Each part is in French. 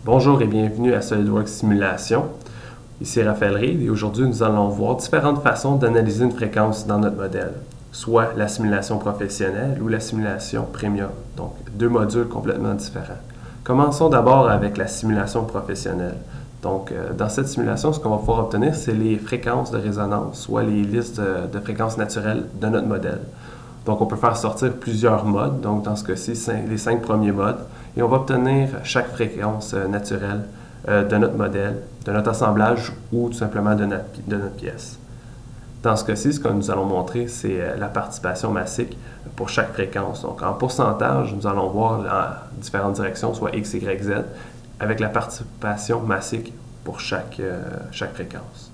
Bonjour et bienvenue à SolidWorks Simulation. Ici Raphaël Reid et aujourd'hui nous allons voir différentes façons d'analyser une fréquence dans notre modèle, soit la simulation professionnelle ou la simulation premium, donc deux modules complètement différents. Commençons d'abord avec la simulation professionnelle. Donc, dans cette simulation, ce qu'on va pouvoir obtenir, c'est les fréquences de résonance, soit les listes de fréquences naturelles de notre modèle. Donc, on peut faire sortir plusieurs modes, donc dans ce cas-ci, les 5 premiers modes, et on va obtenir chaque fréquence naturelle de notre modèle, de notre assemblage ou tout simplement de notre pièce. Dans ce cas-ci, ce que nous allons montrer, c'est la participation massique pour chaque fréquence. Donc, en pourcentage, nous allons voir dans différentes directions, soit X, Y, Z, avec la participation massique pour chaque fréquence.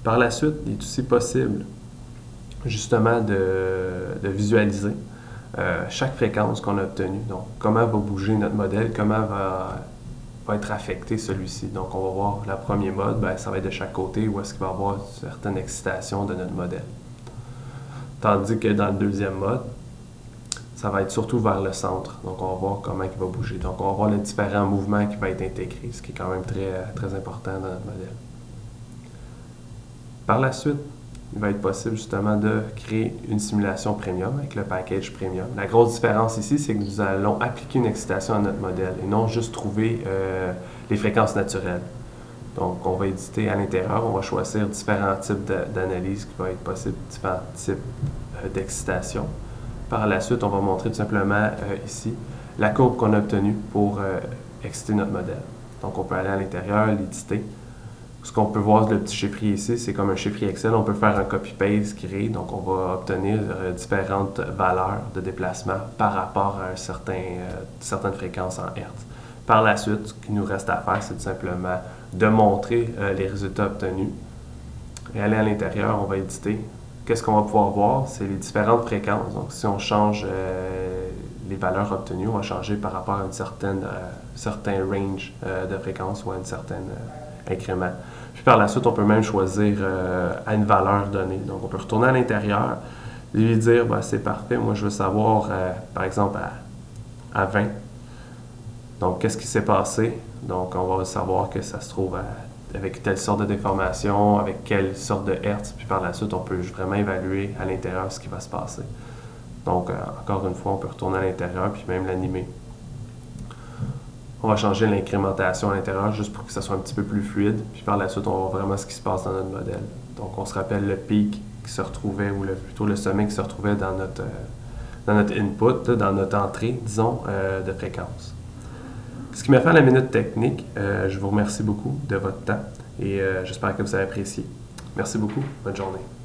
Par la suite, il est aussi possible justement de visualiser chaque fréquence qu'on a obtenue. Donc, comment va bouger notre modèle, comment va être affecté celui-ci. Donc, on va voir le premier mode, ça va être de chaque côté, où est-ce qu'il va y avoir une certaine excitation de notre modèle. Tandis que dans le deuxième mode, ça va être surtout vers le centre. Donc, on va voir comment il va bouger. Donc, on va voir les différents mouvements qui vont être intégrés, ce qui est quand même très important dans notre modèle. Par la suite, il va être possible justement de créer une simulation premium avec le package premium. La grosse différence ici, c'est que nous allons appliquer une excitation à notre modèle et non juste trouver les fréquences naturelles. Donc, on va éditer à l'intérieur, on va choisir différents types d'analyses qui vont être possibles, différents types d'excitation. Par la suite, on va montrer tout simplement ici la courbe qu'on a obtenue pour exciter notre modèle. Donc, on peut aller à l'intérieur, l'éditer. Ce qu'on peut voir, le petit chiffrier ici, c'est comme un chiffrier Excel. On peut faire un copy-paste créé, donc on va obtenir différentes valeurs de déplacement par rapport à certaines fréquences en Hertz. Par la suite, ce qu'il nous reste à faire, c'est tout simplement de montrer les résultats obtenus. Et aller à l'intérieur, on va éditer. Qu'est-ce qu'on va pouvoir voir? C'est les différentes fréquences. Donc, si on change les valeurs obtenues, on va changer par rapport à certain range de fréquence ou à une certaine incrément. Puis par la suite, on peut même choisir à une valeur donnée. Donc, on peut retourner à l'intérieur et lui dire, c'est parfait, moi je veux savoir, par exemple, à 20. Donc, qu'est-ce qui s'est passé? Donc, on va savoir que ça se trouve avec telle sorte de déformation, avec quelle sorte de hertz. Puis par la suite, on peut vraiment évaluer à l'intérieur ce qui va se passer. Donc, encore une fois, on peut retourner à l'intérieur puis même l'animer. On va changer l'incrémentation à l'intérieur juste pour que ça soit un petit peu plus fluide. Puis par la suite, on va voir vraiment ce qui se passe dans notre modèle. Donc, on se rappelle le pic qui se retrouvait, ou plutôt le sommet qui se retrouvait dans notre input, dans notre entrée, disons, de fréquence. Ce qui m'a fait à la minute technique, je vous remercie beaucoup de votre temps et j'espère que vous avez apprécié. Merci beaucoup. Bonne journée.